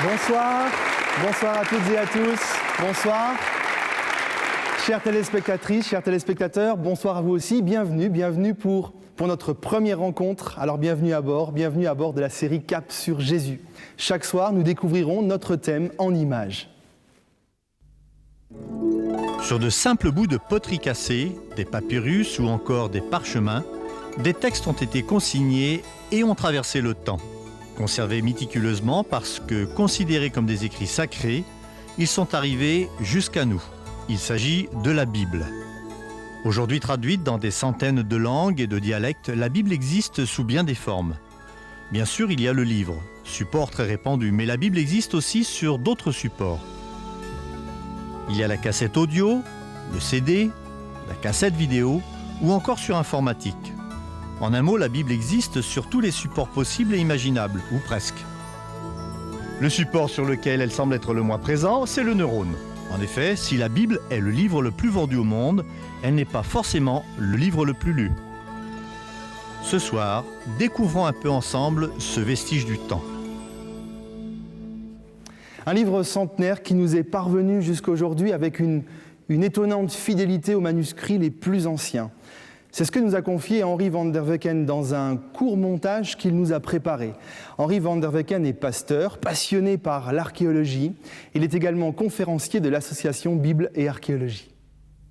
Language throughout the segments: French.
Bonsoir, bonsoir à toutes et à tous, bonsoir. Chères téléspectatrices, chers téléspectateurs, bonsoir à vous aussi, bienvenue pour notre première rencontre. Alors bienvenue à bord de la série Cap sur Jésus. Chaque soir, nous découvrirons notre thème en images. Sur de simples bouts de poterie cassée, des papyrus ou encore des parchemins, des textes ont été consignés et ont traversé le temps. Conservés méticuleusement parce que considérés comme des écrits sacrés, ils sont arrivés jusqu'à nous. Il s'agit de la Bible. Aujourd'hui traduite dans des centaines de langues et de dialectes, la Bible existe sous bien des formes. Bien sûr, il y a le livre, support très répandu, mais la Bible existe aussi sur d'autres supports. Il y a la cassette audio, le CD, la cassette vidéo ou encore sur informatique. En un mot, la Bible existe sur tous les supports possibles et imaginables, ou presque. Le support sur lequel elle semble être le moins présent, c'est le neurone. En effet, si la Bible est le livre le plus vendu au monde, elle n'est pas forcément le livre le plus lu. Ce soir, découvrons un peu ensemble ce vestige du temps. Un livre centenaire qui nous est parvenu jusqu'à aujourd'hui avec une étonnante fidélité aux manuscrits les plus anciens. C'est ce que nous a confié Henri van der Weycken dans un court montage qu'il nous a préparé. Henri van der Weycken est pasteur, passionné par l'archéologie. Il est également conférencier de l'association Bible et Archéologie.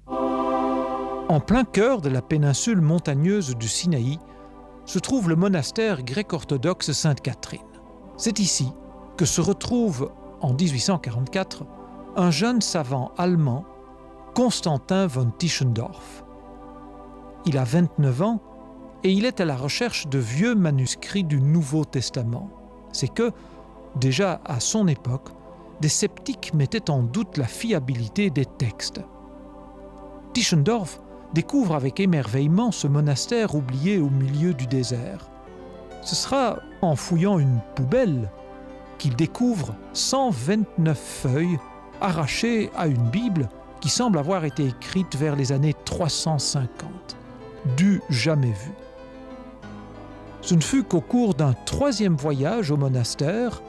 En plein cœur de la péninsule montagneuse du Sinaï se trouve le monastère grec-orthodoxe Sainte-Catherine. C'est ici que se retrouve, en 1844, un jeune savant allemand, Constantin von Tischendorf. Il a 29 ans et il est à la recherche de vieux manuscrits du Nouveau Testament. C'est que, déjà à son époque, des sceptiques mettaient en doute la fiabilité des textes. Tischendorf découvre avec émerveillement ce monastère oublié au milieu du désert. Ce sera en fouillant une poubelle qu'il découvre 129 feuilles arrachées à une Bible qui semble avoir été écrite vers les années 350. Du jamais vu. Ce ne fut qu'au cours d'un troisième voyage au monastère,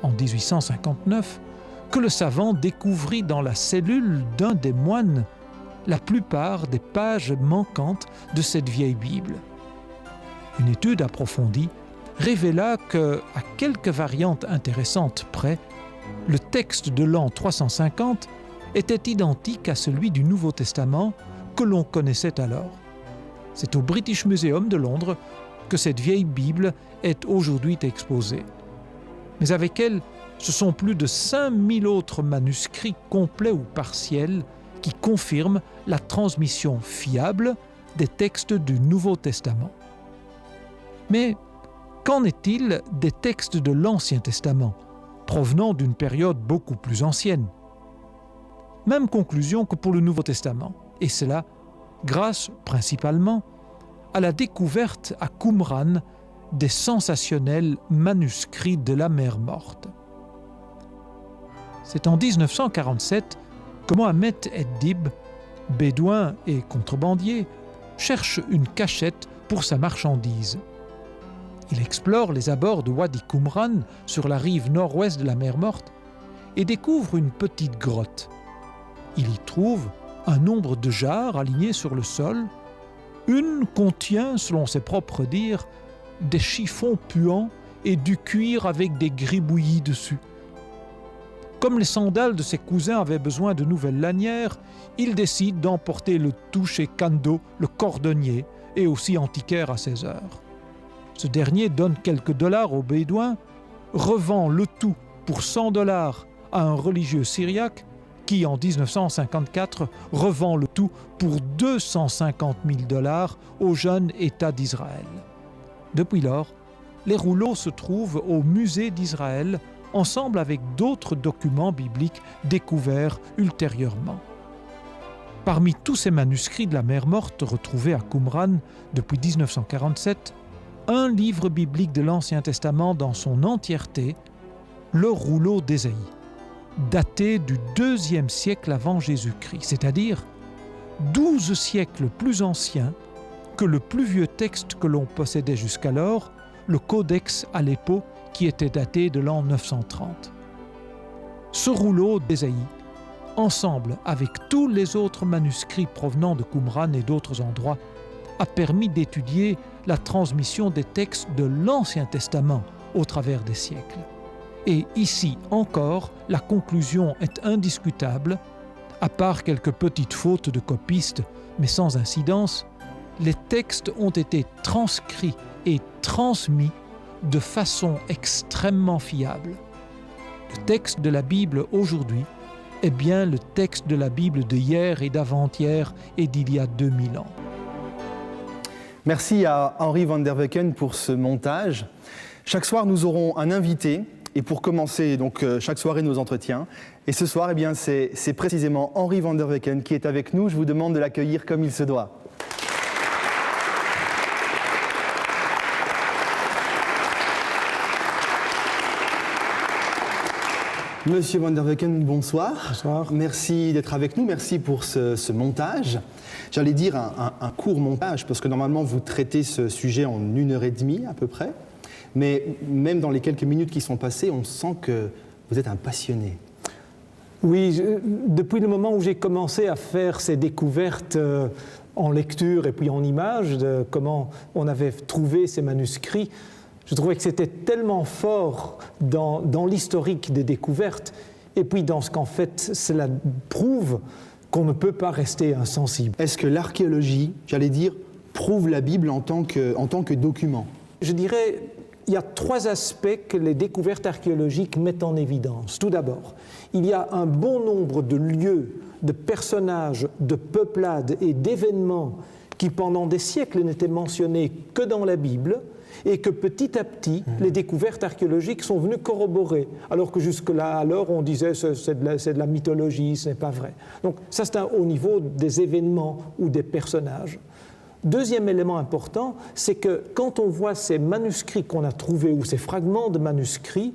en 1859, que le savant découvrit dans la cellule d'un des moines la plupart des pages manquantes de cette vieille Bible. Une étude approfondie révéla que, à quelques variantes intéressantes près, le texte de l'an 350 était identique à celui du Nouveau Testament que l'on connaissait alors. C'est au British Museum de Londres que cette vieille Bible est aujourd'hui exposée. Mais avec elle, ce sont plus de 5000 autres manuscrits complets ou partiels qui confirment la transmission fiable des textes du Nouveau Testament. Mais qu'en est-il des textes de l'Ancien Testament, provenant d'une période beaucoup plus ancienne ? Même conclusion que pour le Nouveau Testament, et cela grâce principalement à la découverte à Qumran des sensationnels manuscrits de la mer Morte. C'est en 1947 que Mohamed Eddib, bédouin et contrebandier, cherche une cachette pour sa marchandise. Il explore les abords de Wadi Qumran sur la rive nord-ouest de la mer Morte et découvre une petite grotte. Il y trouve un nombre de jarres alignées sur le sol. Une contient, selon ses propres dires, des chiffons puants et du cuir avec des gribouillis dessus. Comme les sandales de ses cousins avaient besoin de nouvelles lanières, il décide d'emporter le tout chez Kando, le cordonnier, et aussi antiquaire à ses heures. Ce dernier donne quelques dollars au bédouin, revend le tout pour $100 à un religieux syriaque, qui, en 1954, revend le tout pour $250 000 au jeune État d'Israël. Depuis lors, les rouleaux se trouvent au musée d'Israël, ensemble avec d'autres documents bibliques découverts ultérieurement. Parmi tous ces manuscrits de la mer Morte retrouvés à Qumran depuis 1947, un livre biblique de l'Ancien Testament dans son entièreté, le rouleau d'Ésaïe, daté du IIe siècle avant Jésus-Christ, c'est-à-dire 12 siècles plus ancien que le plus vieux texte que l'on possédait jusqu'alors, le Codex Aleppo, qui était daté de l'an 930. Ce rouleau d'Ésaïe, ensemble avec tous les autres manuscrits provenant de Qumran et d'autres endroits, a permis d'étudier la transmission des textes de l'Ancien Testament au travers des siècles. Et ici encore, la conclusion est indiscutable. À part quelques petites fautes de copistes, mais sans incidence, les textes ont été transcrits et transmis de façon extrêmement fiable. Le texte de la Bible aujourd'hui est bien le texte de la Bible d'hier et d'avant-hier et d'il y a 2000 ans. Merci à Henri van der Wecken pour ce montage. Chaque soir, nous aurons un invité. Et pour commencer donc chaque soirée nos entretiens. Et ce soir, eh bien, c'est précisément Henri van der Wecken qui est avec nous. Je vous demande de l'accueillir comme il se doit. Monsieur van der Wecken, bonsoir. Bonsoir. Merci d'être avec nous, merci pour ce montage. J'allais dire un court montage, parce que normalement vous traitez ce sujet en 1h30 à peu près. Mais même dans les quelques minutes qui sont passées, on sent que vous êtes un passionné. Oui, depuis le moment où j'ai commencé à faire ces découvertes en lecture et puis en images, de comment on avait trouvé ces manuscrits, je trouvais que c'était tellement fort dans l'historique des découvertes et puis dans ce qu'en fait cela prouve qu'on ne peut pas rester insensible. Est-ce que l'archéologie, j'allais dire, prouve la Bible en tant que document ? Je dirais, il y a 3 aspects que les découvertes archéologiques mettent en évidence. Tout d'abord, il y a un bon nombre de lieux, de personnages, de peuplades et d'événements qui pendant des siècles n'étaient mentionnés que dans la Bible et que petit à petit, les découvertes archéologiques sont venues corroborer, alors que jusque-là, alors, on disait c'est de la mythologie, ce n'est pas vrai. Donc ça, c'est au niveau des événements ou des personnages. Deuxième élément important, c'est que quand on voit ces manuscrits qu'on a trouvés ou ces fragments de manuscrits,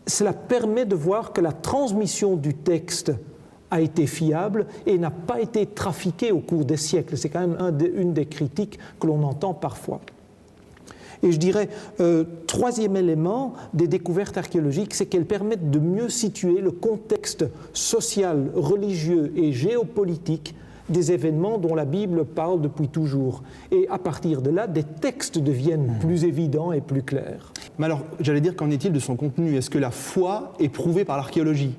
cela permet de voir que la transmission du texte a été fiable et n'a pas été trafiquée au cours des siècles. C'est quand même une des critiques que l'on entend parfois. Et je dirais, troisième élément des découvertes archéologiques, c'est qu'elles permettent de mieux situer le contexte social, religieux et géopolitique des événements dont la Bible parle depuis toujours. Et à partir de là, des textes deviennent plus évidents et plus clairs. Mais alors, j'allais dire, qu'en est-il de son contenu ? Est-ce que la foi est prouvée par l'archéologie ?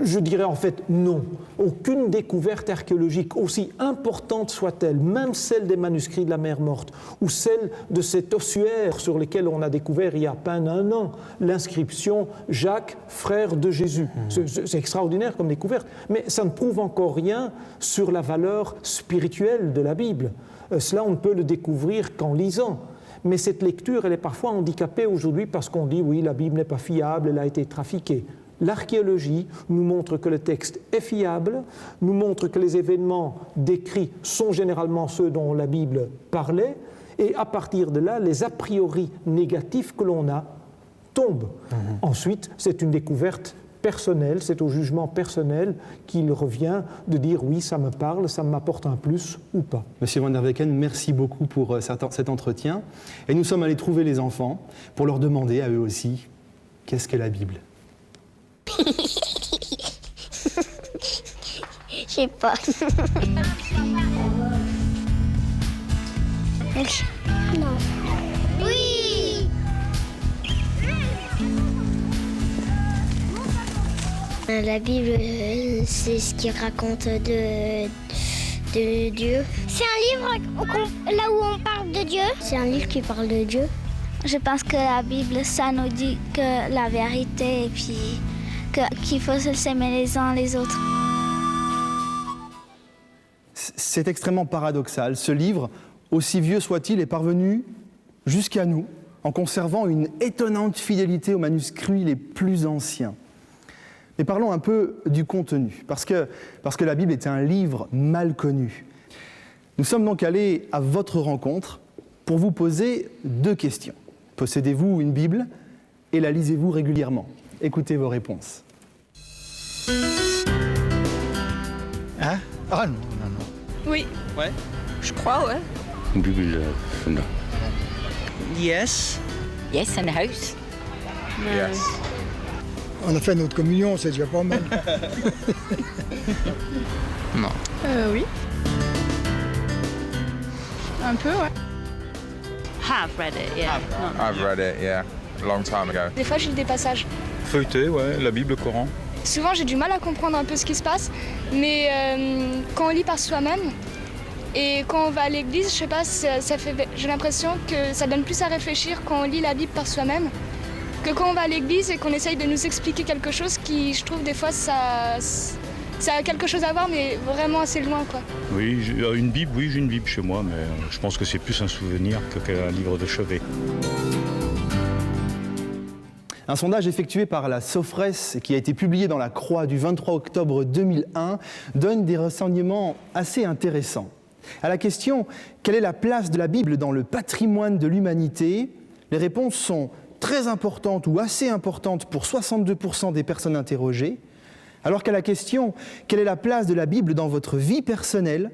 Je dirais en fait non. Aucune découverte archéologique, aussi importante soit-elle, même celle des manuscrits de la mer Morte, ou celle de cet ossuaire sur lequel on a découvert il y a à peine un an l'inscription « Jacques, frère de Jésus ». C'est extraordinaire comme découverte, mais ça ne prouve encore rien sur la valeur spirituelle de la Bible. Cela, on ne peut le découvrir qu'en lisant. Mais cette lecture, elle est parfois handicapée aujourd'hui parce qu'on dit « oui, la Bible n'est pas fiable, elle a été trafiquée ». L'archéologie nous montre que le texte est fiable, nous montre que les événements décrits sont généralement ceux dont la Bible parlait, et à partir de là, les a priori négatifs que l'on a tombent. Ensuite, c'est une découverte personnelle, c'est au jugement personnel qu'il revient de dire oui, ça me parle, ça m'apporte un plus ou pas. Monsieur van der Wecken, merci beaucoup pour cet entretien. Et nous sommes allés trouver les enfants pour leur demander à eux aussi qu'est-ce que la Bible ? Je sais pas. Non. Oui. La Bible, c'est ce qui raconte de Dieu. C'est un livre là où on parle de Dieu. C'est un livre qui parle de Dieu. Je pense que la Bible, ça nous dit que la vérité et puis qu'il faut s'aimer les uns les autres. C'est extrêmement paradoxal. Ce livre, aussi vieux soit-il, est parvenu jusqu'à nous en conservant une étonnante fidélité aux manuscrits les plus anciens. Mais parlons un peu du contenu, parce que la Bible est un livre mal connu. Nous sommes donc allés à votre rencontre pour vous poser 2 questions. Possédez-vous une Bible et la lisez-vous régulièrement ? Écoutez vos réponses. Hein ? Ah non. Oui. Ouais. Je crois, ouais. Bible, no. Yes. Yes, in the house. No. Yes. On a fait notre communion, c'est déjà pas mal. Non. Oui. Un peu, ouais. Have read it, yeah. I've read it, yeah, a long time ago. Des fois, je lis des passages. Feuilleter, ouais, la Bible, le Coran. Souvent, j'ai du mal à comprendre un peu ce qui se passe, mais quand on lit par soi-même et quand on va à l'église, je sais pas, j'ai l'impression que ça donne plus à réfléchir quand on lit la Bible par soi-même que quand on va à l'église et qu'on essaye de nous expliquer quelque chose qui, je trouve, des fois, ça a quelque chose à voir, mais vraiment assez loin, quoi. Oui, une Bible, oui, j'ai une Bible chez moi, mais je pense que c'est plus un souvenir qu'un livre de chevet. Un sondage effectué par la Sophresse, qui a été publié dans la Croix du 23 octobre 2001, donne des renseignements assez intéressants. À la question « Quelle est la place de la Bible dans le patrimoine de l'humanité ?», les réponses sont très importantes ou assez importantes pour 62% des personnes interrogées, alors qu'à la question « Quelle est la place de la Bible dans votre vie personnelle ?»,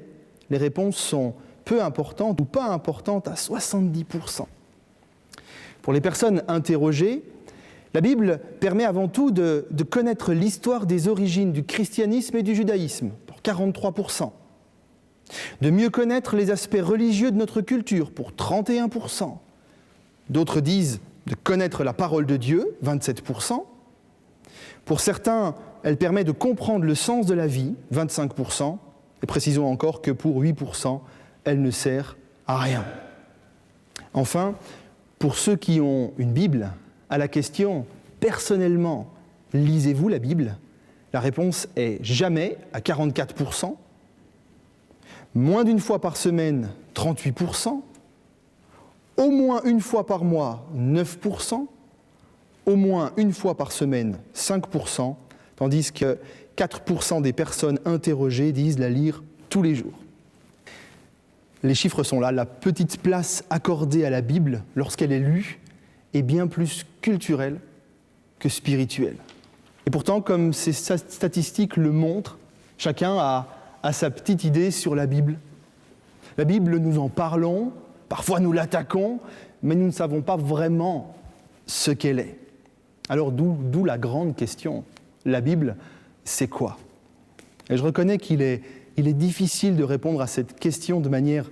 les réponses sont peu importantes ou pas importantes à 70%. Pour les personnes interrogées, la Bible permet avant tout de connaître l'histoire des origines du christianisme et du judaïsme, pour 43%. De mieux connaître les aspects religieux de notre culture, pour 31%. D'autres disent de connaître la parole de Dieu, 27%. Pour certains, elle permet de comprendre le sens de la vie, 25%. Et précisons encore que pour 8%, elle ne sert à rien. Enfin, pour ceux qui ont une Bible, à la question « Personnellement, lisez-vous la Bible ?», la réponse est « Jamais » à 44%, moins d'une fois par semaine, 38%, au moins une fois par mois, 9%, au moins une fois par semaine, 5%, tandis que 4% des personnes interrogées disent la lire tous les jours. Les chiffres sont là, la petite place accordée à la Bible lorsqu'elle est lue est bien plus culturelle que spirituelle. Et pourtant, comme ces statistiques le montrent, chacun a sa petite idée sur la Bible. La Bible, nous en parlons, parfois nous l'attaquons, mais nous ne savons pas vraiment ce qu'elle est. Alors d'où la grande question. La Bible, c'est quoi ? Et je reconnais qu'il est difficile de répondre à cette question de manière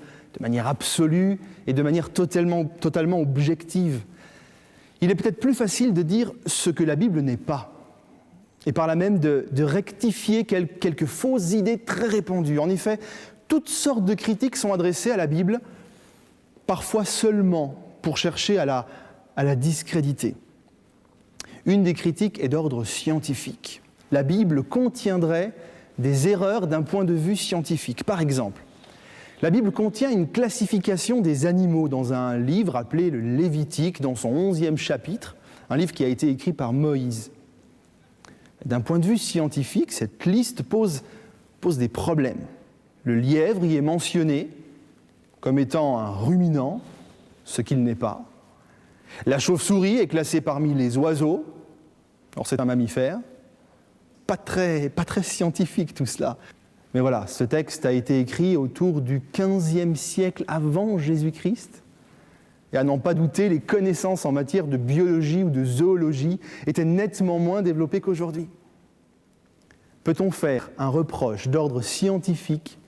absolue et de manière totalement objective. Il est peut-être plus facile de dire ce que la Bible n'est pas, et par là même de rectifier quelques fausses idées très répandues. En effet, toutes sortes de critiques sont adressées à la Bible, parfois seulement pour chercher à la discréditer. Une des critiques est d'ordre scientifique. La Bible contiendrait des erreurs d'un point de vue scientifique. Par exemple, la Bible contient une classification des animaux dans un livre appelé le Lévitique, dans son 11e chapitre, un livre qui a été écrit par Moïse. D'un point de vue scientifique, cette liste pose des problèmes. Le lièvre y est mentionné comme étant un ruminant, ce qu'il n'est pas. La chauve-souris est classée parmi les oiseaux, alors c'est un mammifère. Pas très scientifique tout cela. Mais voilà, ce texte a été écrit autour du XVe siècle avant Jésus-Christ. Et à n'en pas douter, les connaissances en matière de biologie ou de zoologie étaient nettement moins développées qu'aujourd'hui. Peut-on faire un reproche d'ordre scientifique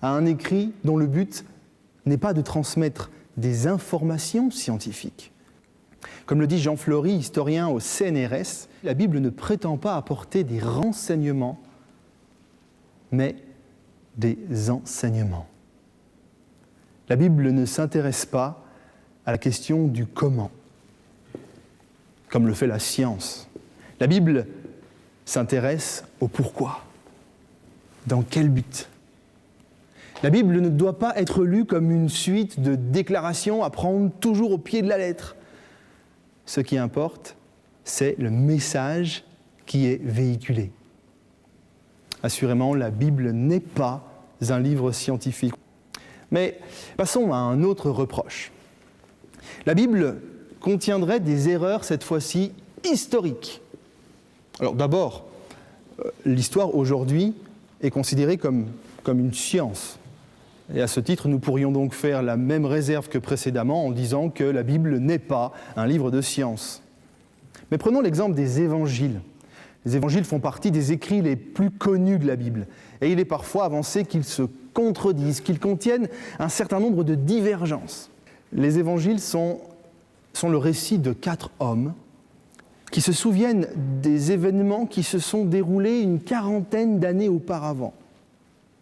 à un écrit dont le but n'est pas de transmettre des informations scientifiques ? Comme le dit Jean Flory, historien au CNRS, la Bible ne prétend pas apporter des renseignements, mais des enseignements. La Bible ne s'intéresse pas à la question du comment, comme le fait la science. La Bible s'intéresse au pourquoi. Dans quel but ? La Bible ne doit pas être lue comme une suite de déclarations à prendre toujours au pied de la lettre. Ce qui importe, c'est le message qui est véhiculé. Assurément, la Bible n'est pas un livre scientifique. Mais passons à un autre reproche. La Bible contiendrait des erreurs, cette fois-ci, historiques. Alors d'abord, l'histoire aujourd'hui est considérée comme une science. Et à ce titre, nous pourrions donc faire la même réserve que précédemment en disant que la Bible n'est pas un livre de science. Mais prenons l'exemple des évangiles. Les évangiles font partie des écrits les plus connus de la Bible. Et il est parfois avancé qu'ils se contredisent, qu'ils contiennent un certain nombre de divergences. Les évangiles sont le récit de 4 hommes qui se souviennent des événements qui se sont déroulés une quarantaine d'années auparavant.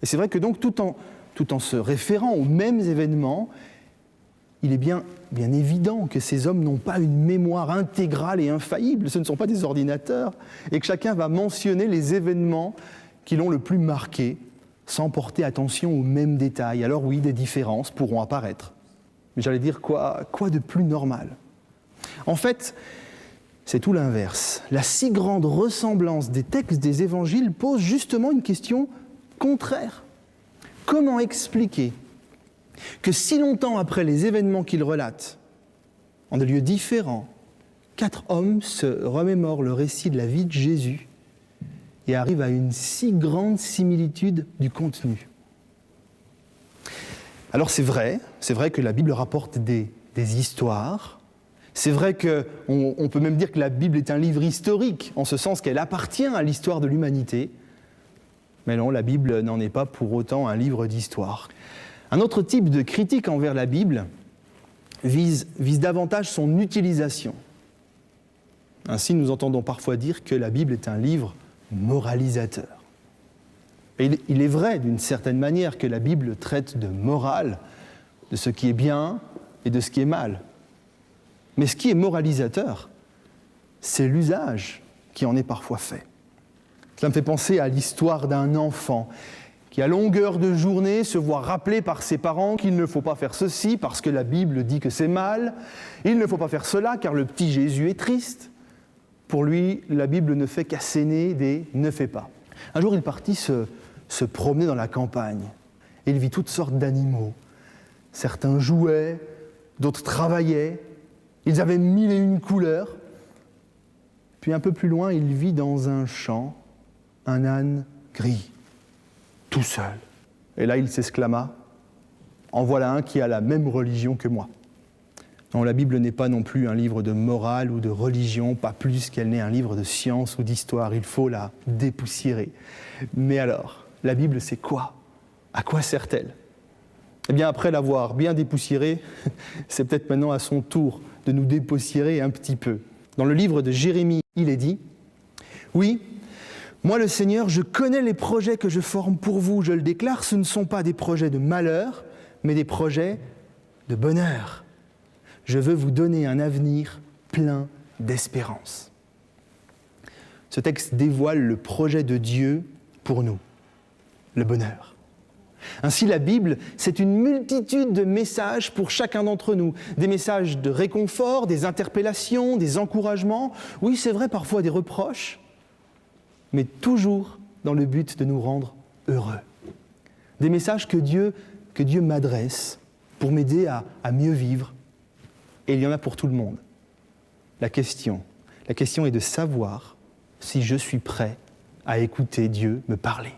Et c'est vrai que donc, tout en se référant aux mêmes événements, il est bien évident que ces hommes n'ont pas une mémoire intégrale et infaillible, ce ne sont pas des ordinateurs, et que chacun va mentionner les événements qui l'ont le plus marqué, sans porter attention aux mêmes détails. Alors oui, des différences pourront apparaître. Mais j'allais dire quoi de plus normal? En fait, c'est tout l'inverse. La si grande ressemblance des textes des évangiles pose justement une question contraire. Comment expliquer que si longtemps après les événements qu'ils relatent, en des lieux différents, 4 hommes se remémorent le récit de la vie de Jésus et arrivent à une si grande similitude du contenu? Alors c'est vrai que la Bible rapporte des histoires. C'est vrai qu'on peut même dire que la Bible est un livre historique, en ce sens qu'elle appartient à l'histoire de l'humanité. Mais non, la Bible n'en est pas pour autant un livre d'histoire. Un autre type de critique envers la Bible vise davantage son utilisation. Ainsi, nous entendons parfois dire que la Bible est un livre moralisateur. Et il est vrai, d'une certaine manière, que la Bible traite de morale, de ce qui est bien et de ce qui est mal. Mais ce qui est moralisateur, c'est l'usage qui en est parfois fait. Cela me fait penser à l'histoire d'un enfant qui, à longueur de journée, se voit rappeler par ses parents qu'il ne faut pas faire ceci parce que la Bible dit que c'est mal, il ne faut pas faire cela car le petit Jésus est triste. Pour lui, la Bible ne fait qu'asséner des « ne fais pas ». Un jour, il partit se promener dans la campagne et il vit toutes sortes d'animaux. Certains jouaient, d'autres travaillaient, ils avaient 1001 couleurs. Puis un peu plus loin, il vit dans un champ un âne gris, tout seul. Et là, il s'exclama « En voilà un qui a la même religion que moi ». Non, la Bible n'est pas non plus un livre de morale ou de religion, pas plus qu'elle n'est un livre de science ou d'histoire. Il faut la dépoussiérer. Mais alors, la Bible, c'est quoi? À quoi sert-elle? Eh bien, après l'avoir bien dépoussiérée, c'est peut-être maintenant à son tour de nous dépoussiérer un petit peu. Dans le livre de Jérémie, il est dit « Oui, moi le Seigneur, je connais les projets que je forme pour vous, je le déclare, ce ne sont pas des projets de malheur, mais des projets de bonheur. Je veux vous donner un avenir plein d'espérance. » Ce texte dévoile le projet de Dieu pour nous, le bonheur. Ainsi, la Bible, c'est une multitude de messages pour chacun d'entre nous. Des messages de réconfort, des interpellations, des encouragements. Oui, c'est vrai, parfois des reproches, mais toujours dans le but de nous rendre heureux. Des messages que Dieu m'adresse pour m'aider à mieux vivre. Et il y en a pour tout le monde. La question est de savoir si je suis prêt à écouter Dieu me parler.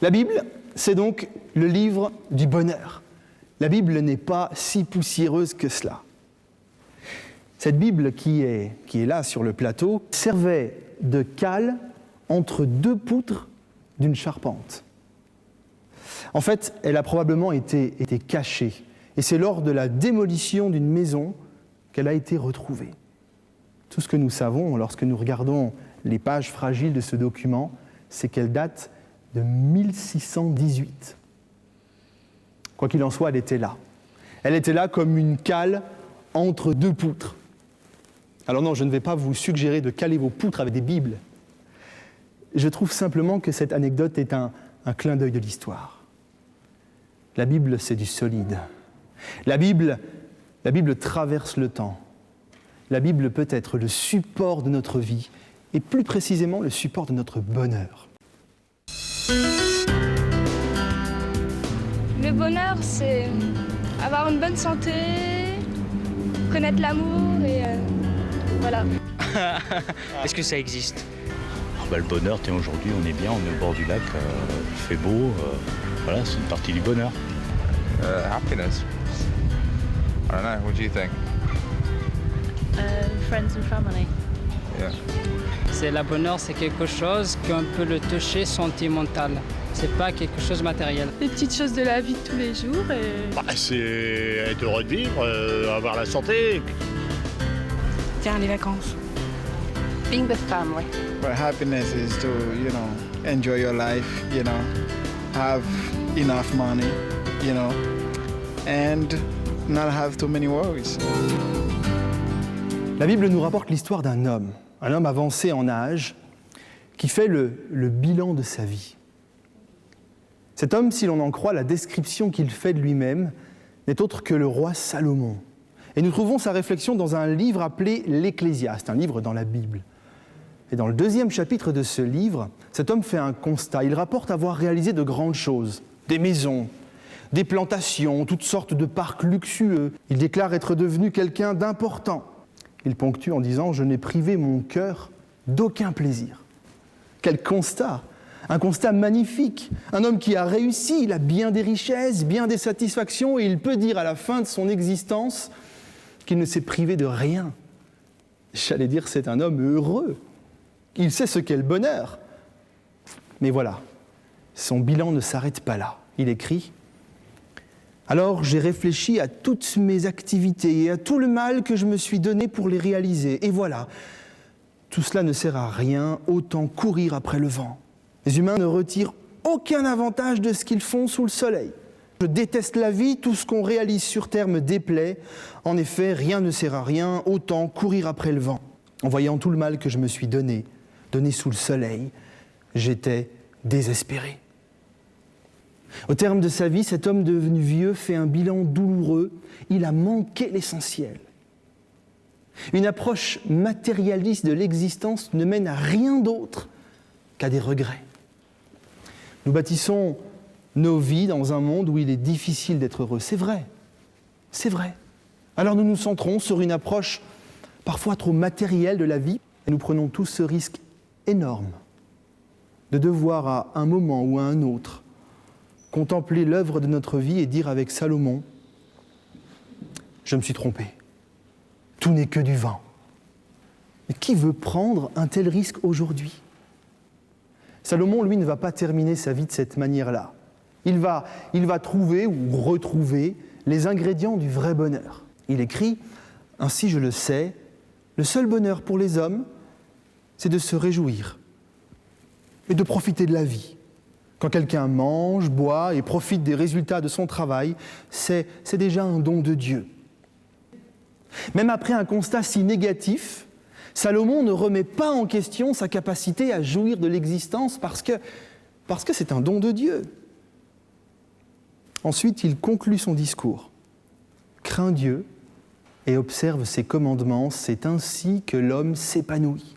La Bible, c'est donc le livre du bonheur. La Bible n'est pas si poussiéreuse que cela. Cette Bible qui est là sur le plateau servait de cale entre 2 poutres d'une charpente. En fait, elle a probablement été cachée. Et c'est lors de la démolition d'une maison qu'elle a été retrouvée. Tout ce que nous savons lorsque nous regardons les pages fragiles de ce document, c'est qu'elle date de 1618. Quoi qu'il en soit, elle était là. Elle était là comme une cale entre 2 poutres. Alors non, je ne vais pas vous suggérer de caler vos poutres avec des Bibles. Je trouve simplement que cette anecdote est un clin d'œil de l'histoire. La Bible, c'est du solide. La Bible traverse le temps. La Bible peut être le support de notre vie et plus précisément le support de notre bonheur. Le bonheur, c'est avoir une bonne santé, connaître l'amour et voilà. Est-ce que ça existe? Le bonheur, aujourd'hui, on est bien, on est au bord du lac, il fait beau, voilà, c'est une partie du bonheur. Happiness. I don't know, what do you think? Friends and family. Yeah. C'est le bonheur, c'est quelque chose qu'on peut le toucher sentimental. C'est pas quelque chose de matériel. Les petites choses de la vie de tous les jours. C'est être heureux de vivre, avoir la santé. Faire les vacances. Being with family. But happiness is to, enjoy your life, have enough money, and not have too many worries. La Bible nous rapporte l'histoire d'un homme avancé en âge, qui fait le bilan de sa vie. Cet homme, si l'on en croit la description qu'il fait de lui-même, n'est autre que le roi Salomon. Et nous trouvons sa réflexion dans un livre appelé l'Ecclésiaste, un livre dans la Bible. Et dans le 2e chapitre de ce livre, cet homme fait un constat. Il rapporte avoir réalisé de grandes choses, des maisons, des plantations, toutes sortes de parcs luxueux. Il déclare être devenu quelqu'un d'important. Il ponctue en disant « Je n'ai privé mon cœur d'aucun plaisir ». Quel constat! Un constat magnifique. Un homme qui a réussi, il a bien des richesses, bien des satisfactions, et il peut dire à la fin de son existence qu'il ne s'est privé de rien. J'allais dire, c'est un homme heureux. Il sait ce qu'est le bonheur. Mais voilà, son bilan ne s'arrête pas là. Il écrit « Alors j'ai réfléchi à toutes mes activités et à tout le mal que je me suis donné pour les réaliser. Et voilà, tout cela ne sert à rien, autant courir après le vent. Les humains ne retirent aucun avantage de ce qu'ils font sous le soleil. Je déteste la vie, tout ce qu'on réalise sur terre me déplaît. En effet, rien ne sert à rien, autant courir après le vent. En voyant tout le mal que je me suis donné sous le soleil, j'étais désespéré. » Au terme de sa vie, cet homme devenu vieux fait un bilan douloureux. Il a manqué l'essentiel. Une approche matérialiste de l'existence ne mène à rien d'autre qu'à des regrets. Nous bâtissons nos vies dans un monde où il est difficile d'être heureux. C'est vrai. Alors nous nous centrons sur une approche parfois trop matérielle de la vie et nous prenons tous ce risque énorme de devoir à un moment ou à un autre contempler l'œuvre de notre vie et dire avec Salomon « Je me suis trompé. Tout n'est que du vent. » Mais qui veut prendre un tel risque aujourd'hui ? Salomon, lui, ne va pas terminer sa vie de cette manière-là. Il va trouver ou retrouver les ingrédients du vrai bonheur. Il écrit « Ainsi je le sais, le seul bonheur pour les hommes, c'est de se réjouir et de profiter de la vie. Quand quelqu'un mange, boit et profite des résultats de son travail, c'est déjà un don de Dieu. » Même après un constat si négatif, Salomon ne remet pas en question sa capacité à jouir de l'existence parce que c'est un don de Dieu. Ensuite, il conclut son discours. « Crains Dieu et observe ses commandements, c'est ainsi que l'homme s'épanouit. »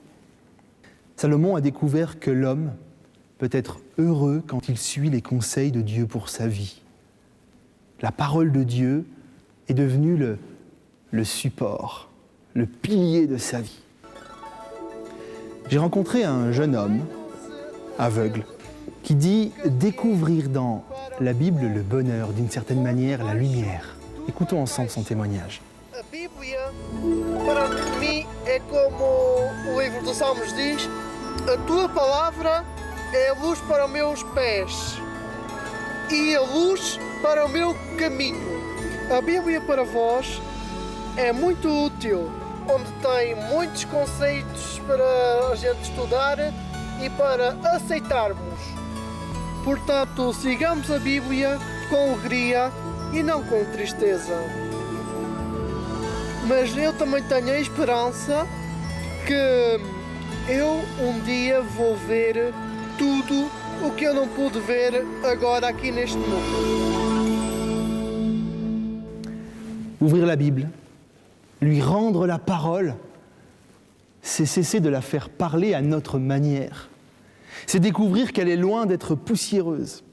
Salomon a découvert que l'homme peut être heureux quand il suit les conseils de Dieu pour sa vie. La parole de Dieu est devenue le support, le pilier de sa vie. J'ai rencontré un jeune homme aveugle qui dit découvrir dans la Bible le bonheur, d'une certaine manière la lumière. Écoutons ensemble son témoignage. A Bíblia, para mim, é como o livro dos Salmos diz: a tua palavra é a luz para os meus pés e a luz para o meu caminho. A Bíblia para vós é muito útil, onde tem muitos conceitos para a gente estudar e para aceitarmos. Portanto, sigamos a Bíblia com alegria e não com tristeza. Mas eu também tenho a esperança que eu dia vou ver tudo o que eu não pude ver agora aqui neste mundo. Ouvrir la Bible, lui rendre la parole, c'est cesser de la faire parler à notre manière. C'est découvrir qu'elle est loin d'être poussiéreuse.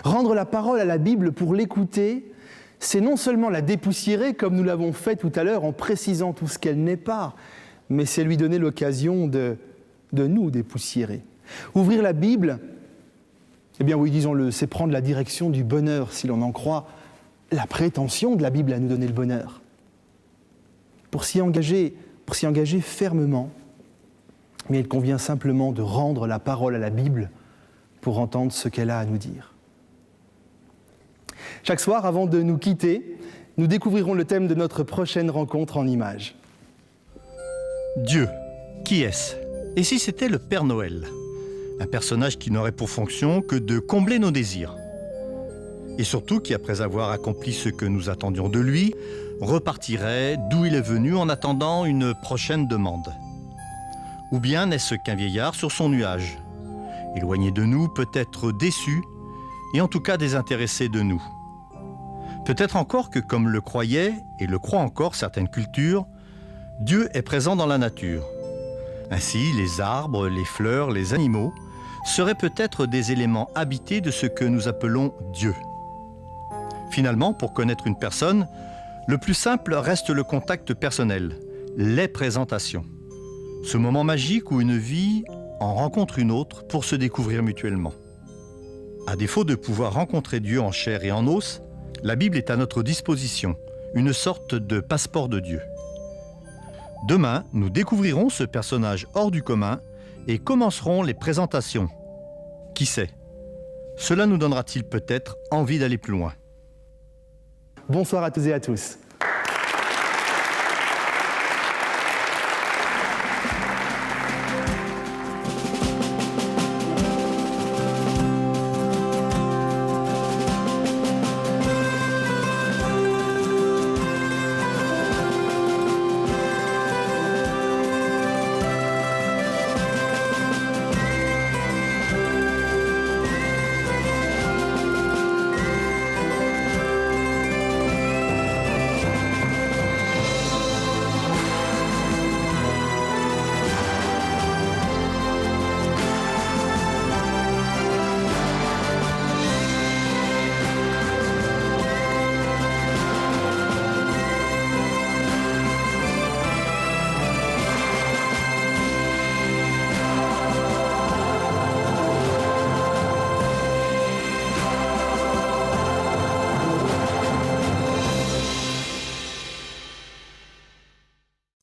Rendre la parole à la Bible pour l'écouter, c'est non seulement la dépoussiérer, comme nous l'avons fait tout à l'heure en précisant tout ce qu'elle n'est pas, mais c'est lui donner l'occasion de nous dépoussiérer. Ouvrir la Bible, eh bien oui, disons-le, c'est prendre la direction du bonheur, si l'on en croit la prétention de la Bible à nous donner le bonheur. Pour s'y engager fermement, mais il convient simplement de rendre la parole à la Bible pour entendre ce qu'elle a à nous dire. Chaque soir, avant de nous quitter, nous découvrirons le thème de notre prochaine rencontre en images. Dieu, qui est-ce? Et si c'était le Père Noël? Un personnage qui n'aurait pour fonction que de combler nos désirs. Et surtout qui, après avoir accompli ce que nous attendions de lui, repartirait d'où il est venu en attendant une prochaine demande. Ou bien n'est-ce qu'un vieillard sur son nuage, éloigné de nous, peut-être déçu, et en tout cas désintéressé de nous. Peut-être encore que, comme le croyaient et le croient encore certaines cultures, Dieu est présent dans la nature. Ainsi, les arbres, les fleurs, les animaux seraient peut-être des éléments habités de ce que nous appelons Dieu. Finalement, pour connaître une personne, le plus simple reste le contact personnel, les présentations. Ce moment magique où une vie en rencontre une autre pour se découvrir mutuellement. À défaut de pouvoir rencontrer Dieu en chair et en os, la Bible est à notre disposition, une sorte de passeport de Dieu. Demain, nous découvrirons ce personnage hors du commun et commencerons les présentations. Qui sait? Cela nous donnera-t-il peut-être envie d'aller plus loin? Bonsoir à toutes et à tous.